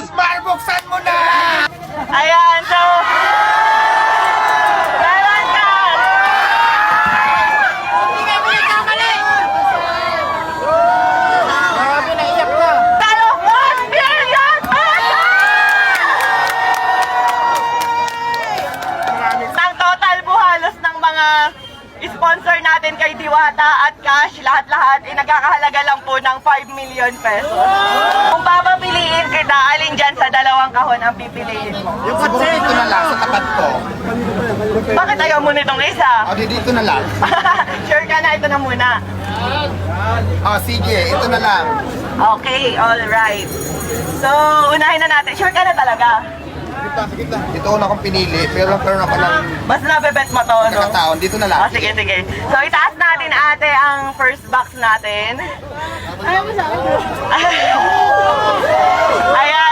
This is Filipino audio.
Mar, buksan mo na! Ayan, so... Meron ka! Grabe, naiyak na. Talo, 1 million pesos! Ang total po halos ng mga sponsor natin kay Diwata at Cash, lahat-lahat ay nagkakahalaga lang po ng 5 million pesos. Kung papapiliin kita, alin dyan sa dalawang kahon ang pipiliin mo? Yung siguro dito na lang, sa tapat ko. Bakit ayaw mo nitong isa? O, dito na lang. Sure ka na, ito na muna. O, sige, ito na lang. Okay, alright. So, unahin na natin. Sure ka na talaga? Ito una kong pinili, pero ako lang Mas nabebet mo to, no? nakataon. Dito na lang. Oh, sige, sige. So, itaas natin, ate, ang first box natin. Ayan.